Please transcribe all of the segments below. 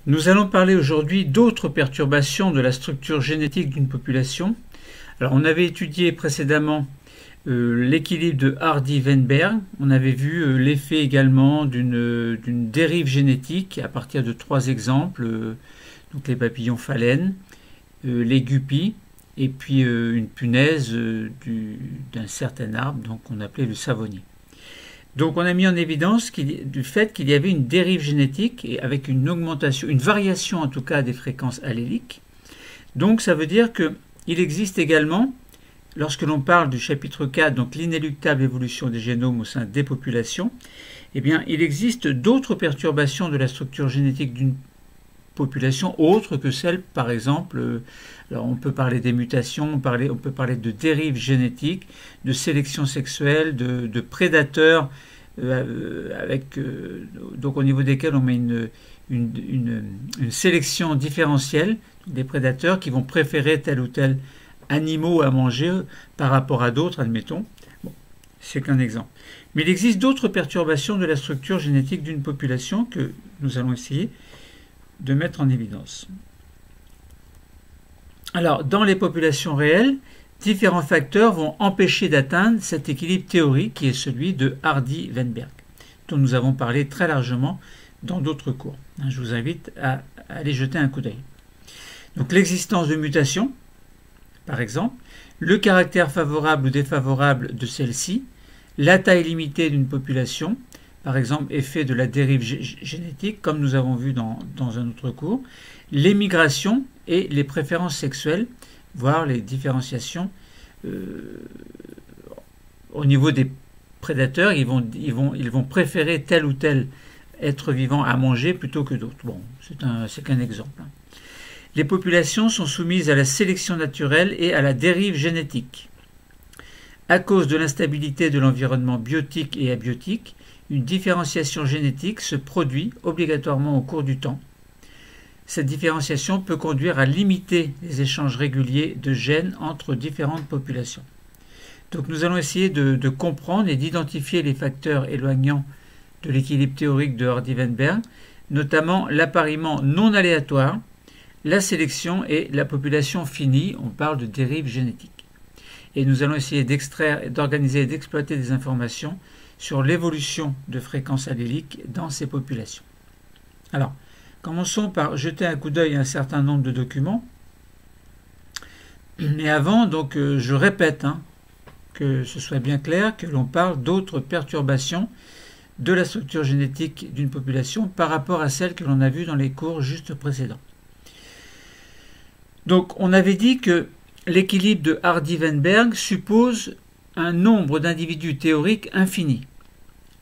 Nous allons parler aujourd'hui d'autres perturbations de la structure génétique d'une population. Alors, on avait étudié précédemment l'équilibre de Hardy-Weinberg. On avait vu l'effet également d'une dérive génétique à partir de 3 exemples, donc les papillons phalènes, les guppies, et puis une punaise d'un certain arbre, donc qu'on appelait le savonnier. Donc on a mis en évidence du fait qu'il y avait une dérive génétique et avec une augmentation, une variation en tout cas des fréquences alléliques. Donc ça veut dire qu'il existe également, lorsque l'on parle du chapitre 4, donc l'inéluctable évolution des génomes au sein des populations, eh bien il existe d'autres perturbations de la structure génétique d'une population autres que celles, par exemple, alors on peut parler des mutations, on peut parler de dérive génétique, de sélection sexuelle, de prédateurs, donc au niveau desquels on met une sélection différentielle, des prédateurs qui vont préférer tel ou tel animaux à manger par rapport à d'autres, admettons. Bon, c'est qu'un exemple. Mais il existe d'autres perturbations de la structure génétique d'une population que nous allons essayer de mettre en évidence. Alors, dans les populations réelles, différents facteurs vont empêcher d'atteindre cet équilibre théorique qui est celui de Hardy-Weinberg, dont nous avons parlé très largement dans d'autres cours. Je vous invite à aller jeter un coup d'œil. Donc, l'existence de mutations, par exemple, le caractère favorable ou défavorable de celle-ci, la taille limitée d'une population, par exemple effet de la dérive génétique, comme nous avons vu dans un autre cours, les migrations et les préférences sexuelles, voire les différenciations au niveau des prédateurs, ils vont préférer tel ou tel être vivant à manger plutôt que d'autres. Bon, c'est qu'un exemple. Les populations sont soumises à la sélection naturelle et à la dérive génétique. À cause de l'instabilité de l'environnement biotique et abiotique, une différenciation génétique se produit obligatoirement au cours du temps. Cette différenciation peut conduire à limiter les échanges réguliers de gènes entre différentes populations. Donc nous allons essayer de comprendre et d'identifier les facteurs éloignants de l'équilibre théorique de Hardy-Weinberg, notamment l'appariement non aléatoire, la sélection et la population finie. On parle de dérive génétique. Et nous allons essayer d'extraire, d'organiser et d'exploiter des informations sur l'évolution de fréquences alléliques dans ces populations. Alors, commençons par jeter un coup d'œil à un certain nombre de documents. Mais avant, donc, je répète, que ce soit bien clair, que l'on parle d'autres perturbations de la structure génétique d'une population par rapport à celles que l'on a vues dans les cours juste précédents. Donc, on avait dit que l'équilibre de Hardy-Weinberg suppose un nombre d'individus théoriques infini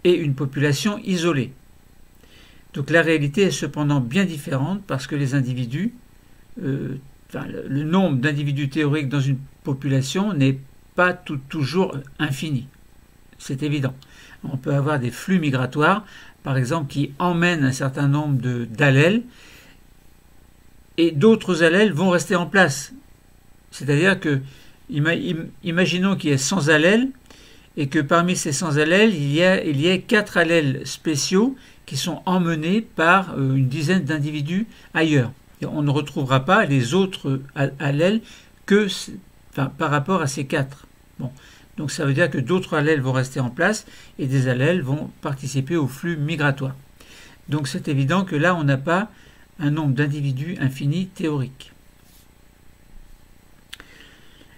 et une population isolée. Donc la réalité est cependant bien différente parce que les individus, le nombre d'individus théoriques dans une population n'est pas toujours infini. C'est évident. On peut avoir des flux migratoires, par exemple, qui emmènent un certain nombre d'allèles et d'autres allèles vont rester en place. C'est-à-dire que, imaginons qu'il y ait 100 allèles et que parmi ces 100 allèles, il y ait 4 allèles spéciaux qui sont emmenés par une dizaine d'individus ailleurs. Et on ne retrouvera pas les autres allèles par rapport à ces 4. Bon. Donc ça veut dire que d'autres allèles vont rester en place et des allèles vont participer au flux migratoire. Donc c'est évident que là, on n'a pas un nombre d'individus infini théorique.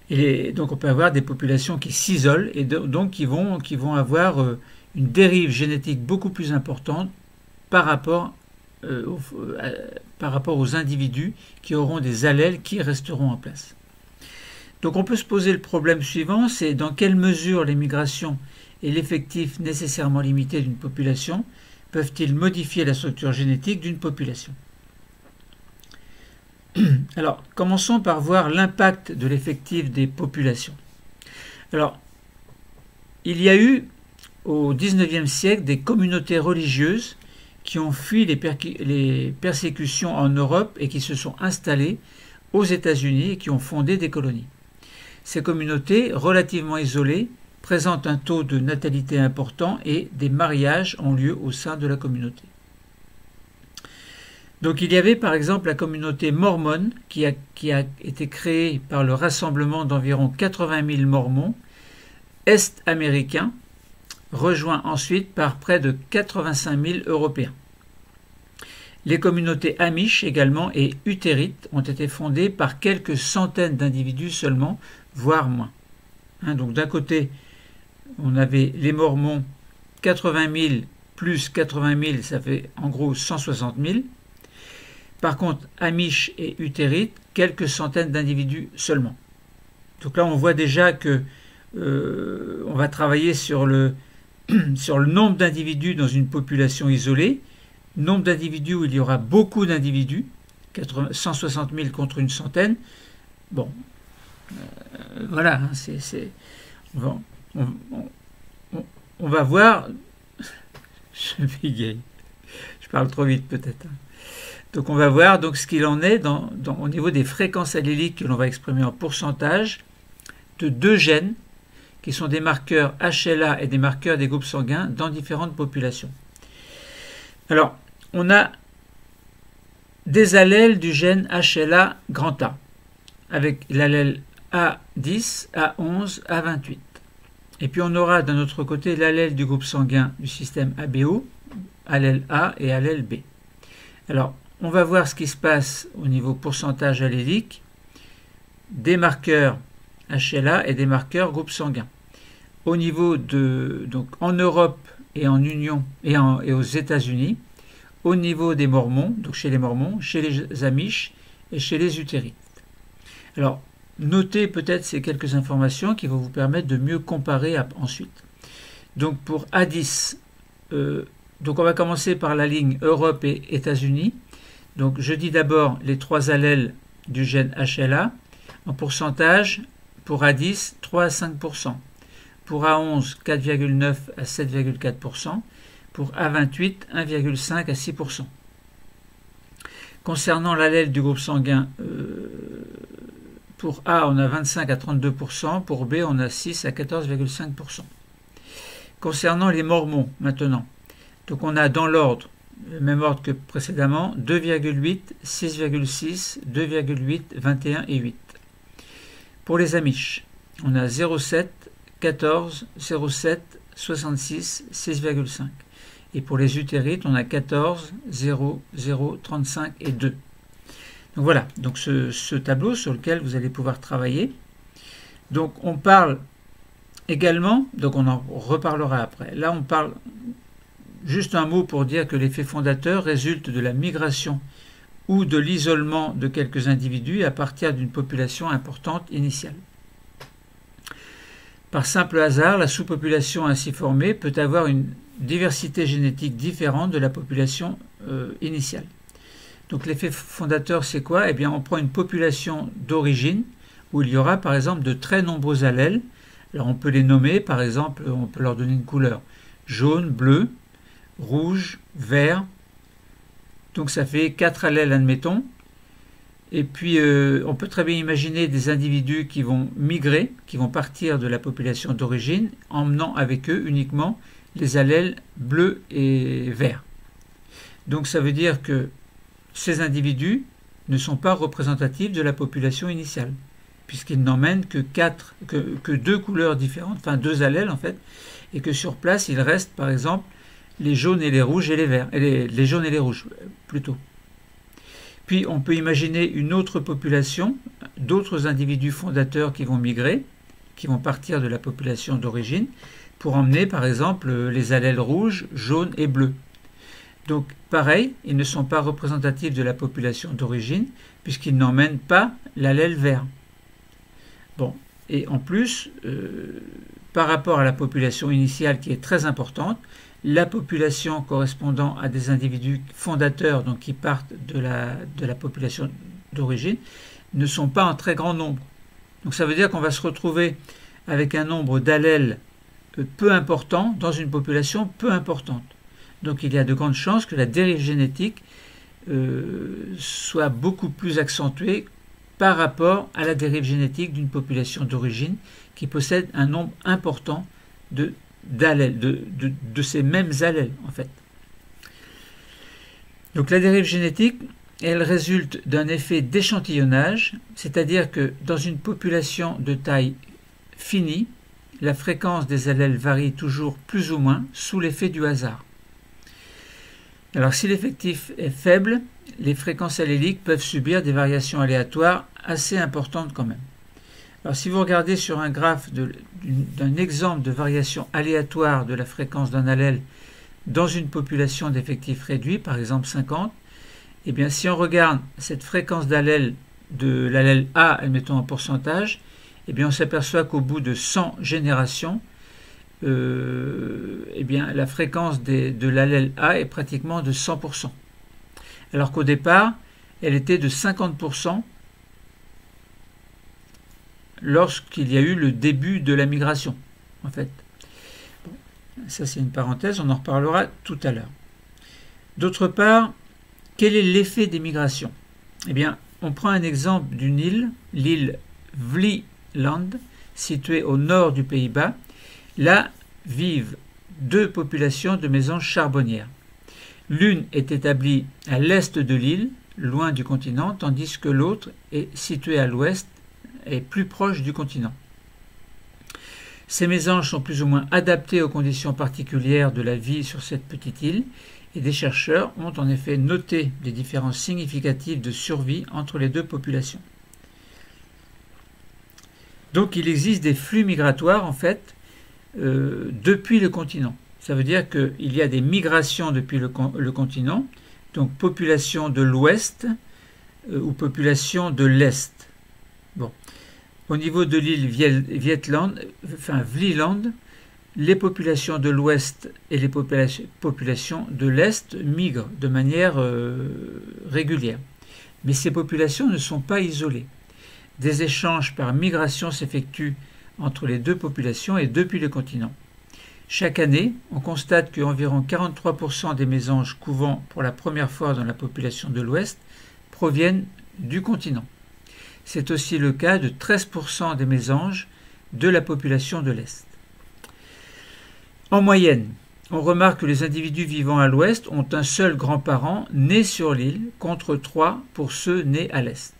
Et donc on peut avoir des populations qui s'isolent et donc qui vont avoir une dérive génétique beaucoup plus importante par rapport aux individus qui auront des allèles qui resteront en place. Donc on peut se poser le problème suivant, c'est dans quelle mesure les migrations et l'effectif nécessairement limité d'une population peuvent-ils modifier la structure génétique d'une population? Alors, commençons par voir l'impact de l'effectif des populations. Alors, il y a eu au XIXe siècle des communautés religieuses qui ont fui les persécutions en Europe et qui se sont installées aux États-Unis et qui ont fondé des colonies. Ces communautés, relativement isolées, présentent un taux de natalité important et des mariages ont lieu au sein de la communauté. Donc il y avait par exemple la communauté mormone qui a été créée par le rassemblement d'environ 80 000 mormons est-américains, rejoints ensuite par près de 85 000 Européens. Les communautés Amish également et Hutterites ont été fondées par quelques centaines d'individus seulement, voire moins. Donc d'un côté, on avait les Mormons, 80 000 plus 80 000, ça fait en gros 160 000. Par contre, Amish et Hutterites, quelques centaines d'individus seulement. Donc là, on voit déjà que on va travailler sur le nombre d'individus dans une population isolée, nombre d'individus où il y aura beaucoup d'individus, 160 000 contre une centaine. Bon, voilà, on va voir. Je bégaye, je parle trop vite peut-être. Donc on va voir donc ce qu'il en est au niveau des fréquences alléliques que l'on va exprimer en pourcentage de deux gènes qui sont des marqueurs HLA et des marqueurs des groupes sanguins dans différentes populations. Alors, on a des allèles du gène HLA grand A, avec l'allèle A10, A11, A28. Et puis on aura d'un autre côté l'allèle du groupe sanguin du système ABO, allèle A et allèle B. Alors, on va voir ce qui se passe au niveau pourcentage allélique des marqueurs HLA et des marqueurs groupe sanguin. Au niveau donc en Europe et en Union et aux États-Unis, au niveau des Mormons, donc chez les Mormons, chez les Amish et chez les Hutterites. Alors, notez peut-être ces quelques informations qui vont vous permettre de mieux comparer ensuite. Donc pour A10, donc on va commencer par la ligne Europe et États-Unis. Donc je dis d'abord les trois allèles du gène HLA. En pourcentage, pour A10, 3 à 5%. Pour A11, 4,9 à 7,4%. Pour A28, 1,5 à 6%. Concernant l'allèle du groupe sanguin, pour A, on a 25 à 32%. Pour B, on a 6 à 14,5%. Concernant les Mormons, maintenant, donc on a dans l'ordre, le même ordre que précédemment, 2,8, 6,6, 2,8, 21 et 8. Pour les Amish, on a 0,7, 14, 0,7, 66, 6,5. Et pour les Hutterites, on a 14, 0, 0, 35 et 2. Donc voilà, donc ce tableau sur lequel vous allez pouvoir travailler. Donc on parle également, donc on en reparlera après. Là on parle, juste un mot pour dire que l'effet fondateur résulte de la migration ou de l'isolement de quelques individus à partir d'une population importante initiale. Par simple hasard, la sous-population ainsi formée peut avoir une diversité génétique différente de la population initiale. Donc l'effet fondateur, c'est quoi? Eh bien, on prend une population d'origine où il y aura par exemple de très nombreux allèles. Alors on peut les nommer, par exemple, on peut leur donner une couleur jaune, bleu, rouge, vert. Donc ça fait 4 allèles, admettons. Et puis on peut très bien imaginer des individus qui vont migrer, qui vont partir de la population d'origine, emmenant avec eux uniquement les allèles bleus et verts. Donc ça veut dire que ces individus ne sont pas représentatifs de la population initiale, puisqu'ils n'emmènent que 2 couleurs différentes, enfin 2 allèles en fait, et que sur place il reste par exemple les jaunes et les rouges et les verts, les jaunes et les rouges plutôt. Puis on peut imaginer une autre population, d'autres individus fondateurs qui vont migrer, qui vont partir de la population d'origine, pour emmener par exemple les allèles rouges, jaunes et bleus. Donc pareil, ils ne sont pas représentatifs de la population d'origine, puisqu'ils n'emmènent pas l'allèle vert. Bon, et en plus, par rapport à la population initiale qui est très importante, la population correspondant à des individus fondateurs, donc qui partent de la population d'origine, ne sont pas en très grand nombre. Donc ça veut dire qu'on va se retrouver avec un nombre d'allèles peu important dans une population peu importante. Donc il y a de grandes chances que la dérive génétique soit beaucoup plus accentuée par rapport à la dérive génétique d'une population d'origine qui possède un nombre important d'allèles, de ces mêmes allèles en fait. Donc la dérive génétique, elle résulte d'un effet d'échantillonnage, c'est-à-dire que dans une population de taille finie, la fréquence des allèles varie toujours plus ou moins sous l'effet du hasard. Alors si l'effectif est faible, les fréquences alléliques peuvent subir des variations aléatoires assez importantes quand même. Alors si vous regardez sur un graphe d'un exemple de variation aléatoire de la fréquence d'un allèle dans une population d'effectifs réduits, par exemple 50, eh bien si on regarde cette fréquence d'allèle de l'allèle A, admettons en pourcentage, eh bien on s'aperçoit qu'au bout de 100 générations, eh bien la fréquence de l'allèle A est pratiquement de 100%. Alors qu'au départ, elle était de 50% lorsqu'il y a eu le début de la migration, en fait. Bon, ça c'est une parenthèse, on en reparlera tout à l'heure. D'autre part, quel est l'effet des migrations? Eh bien, on prend un exemple d'une île, l'île Vlieland, située au nord du Pays-Bas. Là vivent deux populations de mésanges charbonnières. L'une est établie à l'est de l'île, loin du continent, tandis que l'autre est située à l'ouest et plus proche du continent. Ces mésanges sont plus ou moins adaptés aux conditions particulières de la vie sur cette petite île, et des chercheurs ont en effet noté des différences significatives de survie entre les deux populations. Donc il existe des flux migratoires en fait depuis le continent. Ça veut dire qu'il y a des migrations depuis le continent, donc population de l'ouest ou population de l'est. Bon. Au niveau de l'île Vlieland, les populations de l'ouest et les populations de l'est migrent de manière régulière. Mais ces populations ne sont pas isolées. Des échanges par migration s'effectuent entre les deux populations et depuis le continent. Chaque année, on constate qu'environ 43% des mésanges couvant pour la première fois dans la population de l'ouest proviennent du continent. C'est aussi le cas de 13% des mésanges de la population de l'est. En moyenne, on remarque que les individus vivant à l'ouest ont un seul grand-parent né sur l'île contre 3 pour ceux nés à l'est.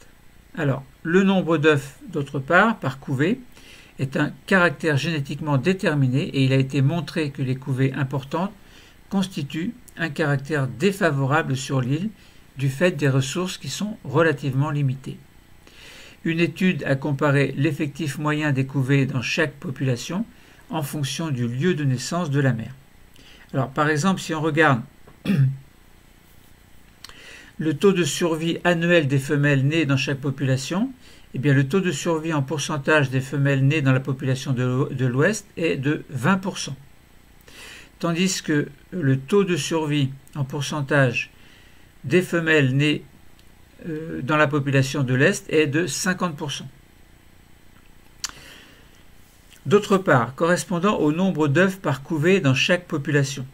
Alors, le nombre d'œufs, d'autre part, par couvée, est un caractère génétiquement déterminé et il a été montré que les couvées importantes constituent un caractère défavorable sur l'île du fait des ressources qui sont relativement limitées. Une étude a comparé l'effectif moyen des couvées dans chaque population en fonction du lieu de naissance de la mère. Alors, par exemple, si on regarde le taux de survie annuel des femelles nées dans chaque population, eh bien, le taux de survie en pourcentage des femelles nées dans la population de l'Ouest est de 20%. Tandis que le taux de survie en pourcentage des femelles nées dans la population de l'Est est de 50%. D'autre part, correspondant au nombre d'œufs par couvée dans chaque population.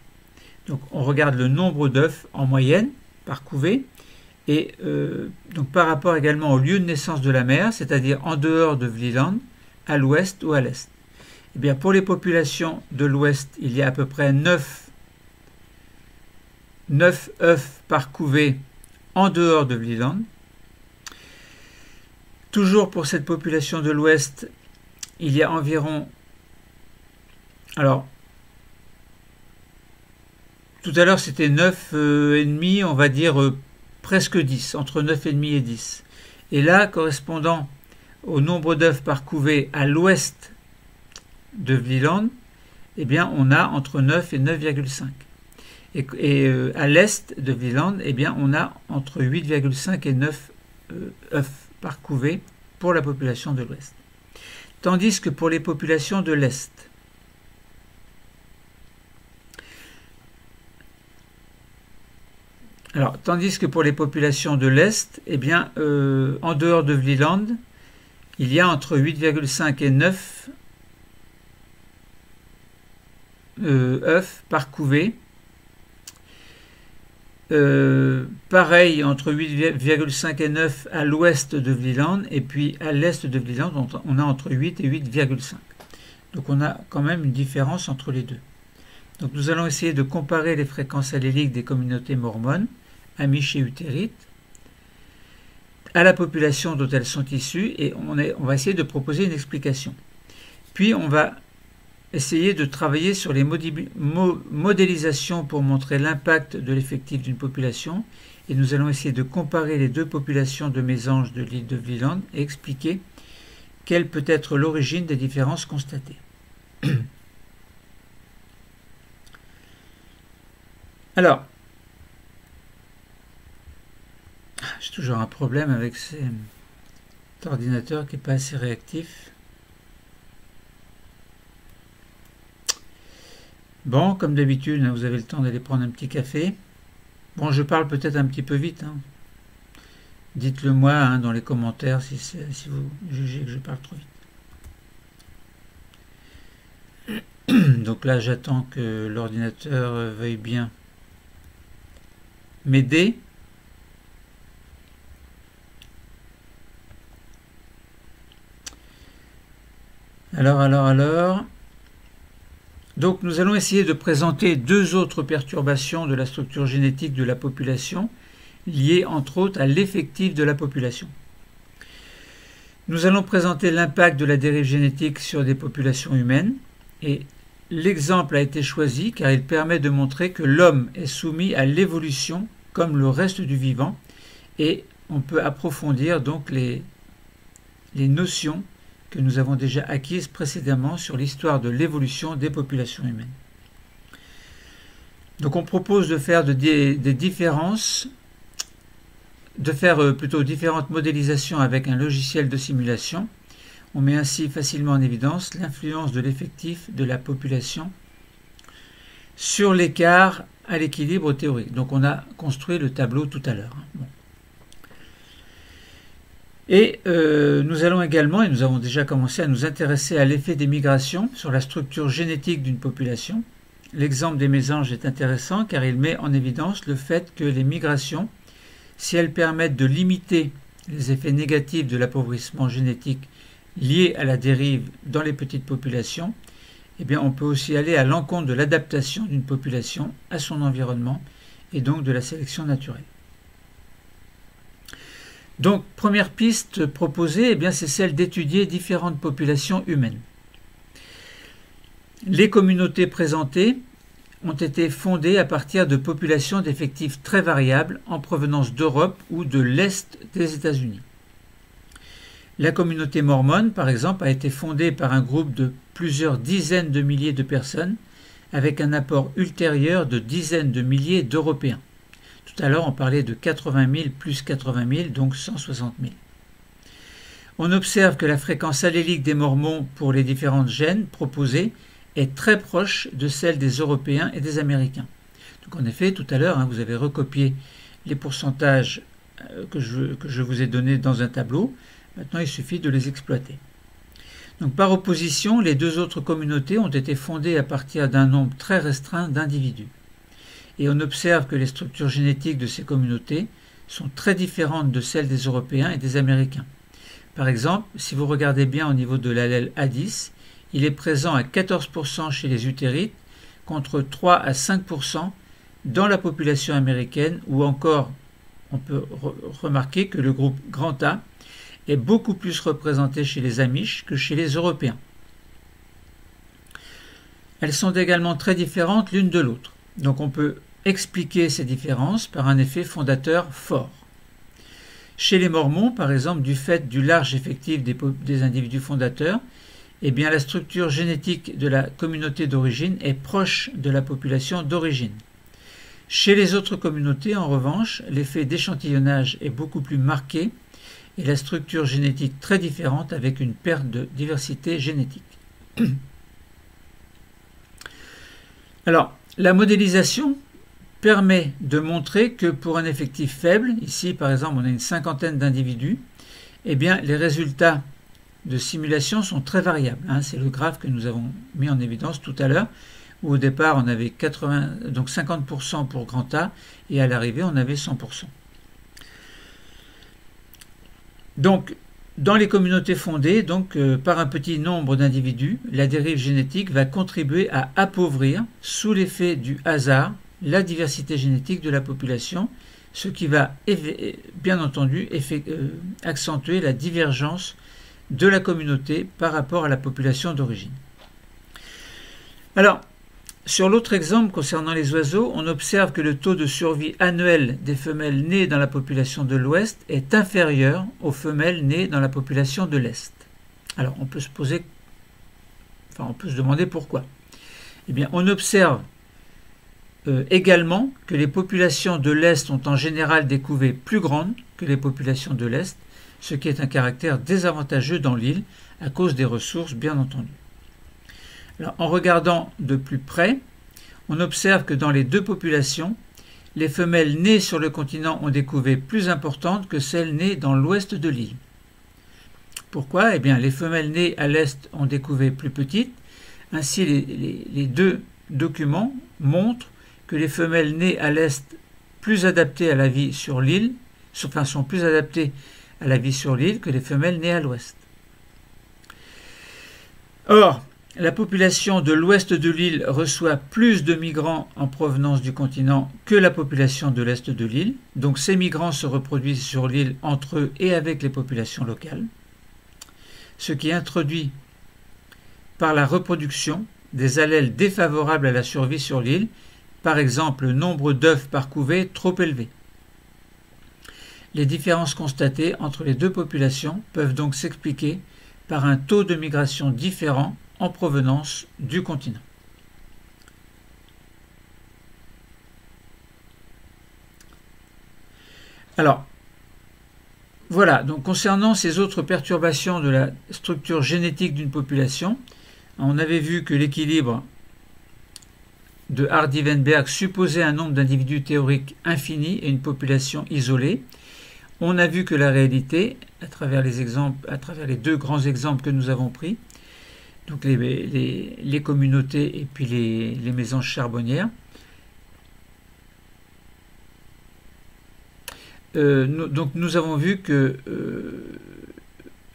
Donc, on regarde le nombre d'œufs en moyenne par couvée, et donc par rapport également au lieu de naissance de la mère, c'est-à-dire en dehors de Vlieland, à l'ouest ou à l'est. Eh bien, pour les populations de l'ouest, il y a à peu près 9 œufs par couvée en dehors de Vlieland. Toujours pour cette population de l'ouest, il y a environ... Alors, tout à l'heure c'était 9,5, on va dire presque 10, entre 9,5 et 10. Et là, correspondant au nombre d'œufs par couvée à l'ouest de Vlieland, eh bien, on a entre 9 et 9,5. Et à l'est de Vlieland, eh bien, on a entre 8,5 et 9 œufs par couvée pour la population de l'ouest. Tandis que pour les populations de l'est, eh bien, en dehors de Vlieland, il y a entre 8,5 et 9 œufs par couvée. Pareil, entre 8,5 et 9 à l'ouest de Vlieland, et puis à l'est de Vlieland, on a entre 8 et 8,5. Donc on a quand même une différence entre les deux. Donc nous allons essayer de comparer les fréquences alléliques des communautés mormones amish et utérites, à la population dont elles sont issues, et on va essayer de proposer une explication. Puis on va essayer de travailler sur les modélisations pour montrer l'impact de l'effectif d'une population, et nous allons essayer de comparer les deux populations de mésanges de l'île de Vlieland et expliquer quelle peut être l'origine des différences constatées. Alors, j'ai toujours un problème avec cet ordinateur qui n'est pas assez réactif. Bon, comme d'habitude, vous avez le temps d'aller prendre un petit café. Bon, je parle peut-être un petit peu vite. Dites-le moi dans les commentaires si vous jugez que je parle trop vite. Donc là, j'attends que l'ordinateur veuille bien m'aider. Alors. Donc nous allons essayer de présenter deux autres perturbations de la structure génétique de la population, liées entre autres à l'effectif de la population. Nous allons présenter l'impact de la dérive génétique sur des populations humaines, et l'exemple a été choisi car il permet de montrer que l'homme est soumis à l'évolution comme le reste du vivant, et on peut approfondir donc les notions que nous avons déjà acquises précédemment sur l'histoire de l'évolution des populations humaines. Donc on propose de faire différentes modélisations avec un logiciel de simulation. On met ainsi facilement en évidence l'influence de l'effectif de la population sur l'écart à l'équilibre théorique. Donc on a construit le tableau tout à l'heure. Bon. Et nous allons également, et nous avons déjà commencé à nous intéresser à l'effet des migrations sur la structure génétique d'une population. L'exemple des mésanges est intéressant car il met en évidence le fait que les migrations, si elles permettent de limiter les effets négatifs de l'appauvrissement génétique lié à la dérive dans les petites populations, eh bien on peut aussi aller à l'encontre de l'adaptation d'une population à son environnement et donc de la sélection naturelle. Donc, première piste proposée, c'est celle d'étudier différentes populations humaines. Les communautés présentées ont été fondées à partir de populations d'effectifs très variables en provenance d'Europe ou de l'Est des États-Unis. La communauté mormone, par exemple, a été fondée par un groupe de plusieurs dizaines de milliers de personnes avec un apport ultérieur de dizaines de milliers d'Européens. Tout à l'heure, on parlait de 80 000 plus 80 000, donc 160 000. On observe que la fréquence allélique des Mormons pour les différentes gènes proposées est très proche de celle des Européens et des Américains. Donc en effet, tout à l'heure, vous avez recopié les pourcentages que je vous ai donnés dans un tableau. Maintenant, il suffit de les exploiter. Donc par opposition, les deux autres communautés ont été fondées à partir d'un nombre très restreint d'individus. Et on observe que les structures génétiques de ces communautés sont très différentes de celles des Européens et des Américains. Par exemple, si vous regardez bien au niveau de l'allèle A10, il est présent à 14% chez les utérites, contre 3 à 5% dans la population américaine, ou encore on peut remarquer que le groupe grand A est beaucoup plus représenté chez les Amish que chez les Européens. Elles sont également très différentes l'une de l'autre. Donc on peut expliquer ces différences par un effet fondateur fort. Chez les Mormons, par exemple, du fait du large effectif des individus fondateurs, la structure génétique de la communauté d'origine est proche de la population d'origine. Chez les autres communautés, en revanche, l'effet d'échantillonnage est beaucoup plus marqué et la structure génétique très différente avec une perte de diversité génétique. Alors, la modélisation permet de montrer que pour un effectif faible, ici par exemple on a une cinquantaine d'individus, les résultats de simulation sont très variables. C'est le graphe que nous avons mis en évidence tout à l'heure, où au départ on avait 50% pour grand A et à l'arrivée on avait 100%. Donc, dans les communautés fondées, par un petit nombre d'individus, la dérive génétique va contribuer à appauvrir, sous l'effet du hasard, la diversité génétique de la population, ce qui va bien entendu accentuer la divergence de la communauté par rapport à la population d'origine. Alors, sur l'autre exemple concernant les oiseaux, on observe que le taux de survie annuel des femelles nées dans la population de l'Ouest est inférieur aux femelles nées dans la population de l'Est. Alors, on peut se demander pourquoi. Eh bien, on observe également que les populations de l'Est ont en général des couvées plus grandes que les populations de l'Est, ce qui est un caractère désavantageux dans l'île à cause des ressources, bien entendu. Alors, en regardant de plus près, on observe que dans les deux populations, les femelles nées sur le continent ont des couvées plus importantes que celles nées dans l'ouest de l'île. Pourquoi ? Eh bien, les femelles nées à l'est ont des couvées plus petites. Ainsi, les deux documents montrent que les femelles nées à l'est plus adaptées à la vie sur l'île, sont plus adaptées à la vie sur l'île que les femelles nées à l'ouest. Or, la population de l'ouest de l'île reçoit plus de migrants en provenance du continent que la population de l'est de l'île. Donc ces migrants se reproduisent sur l'île entre eux et avec les populations locales, ce qui introduit par la reproduction des allèles défavorables à la survie sur l'île, par exemple le nombre d'œufs par couvée trop élevé. Les différences constatées entre les deux populations peuvent donc s'expliquer par un taux de migration différent en provenance du continent. Alors, voilà, donc concernant ces autres perturbations de la structure génétique d'une population, on avait vu que l'équilibre de Hardy-Weinberg supposait un nombre d'individus théoriques infini et une population isolée. On a vu que la réalité, à travers les deux grands exemples que nous avons pris, donc les communautés et puis les mésanges charbonnières, donc nous avons vu que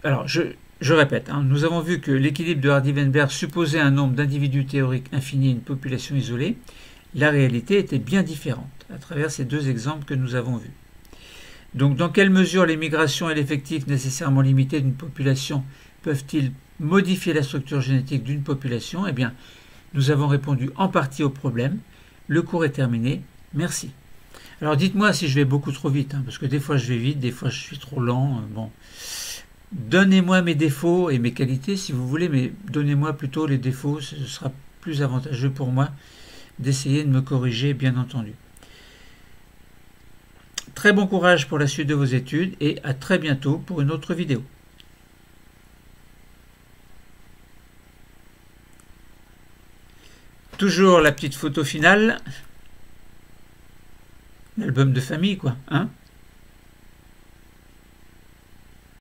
alors je répète, nous avons vu que l'équilibre de Hardy-Weinberg supposait un nombre d'individus théoriques infini et une population isolée. La réalité était bien différente à travers ces deux exemples que nous avons vus. Donc dans quelle mesure les migrations et l'effectif nécessairement limité d'une population peuvent-ils modifier la structure génétique d'une population ? Eh bien, nous avons répondu en partie au problème. Le cours est terminé. Merci. Alors dites-moi si je vais beaucoup trop vite, parce que des fois je vais vite, des fois je suis trop lent. Bon, donnez-moi mes défauts et mes qualités si vous voulez, mais donnez-moi plutôt les défauts. Ce sera plus avantageux pour moi d'essayer de me corriger, bien entendu. Très bon courage pour la suite de vos études et à très bientôt pour une autre vidéo. Toujours la petite photo finale. L'album de famille, quoi, hein ?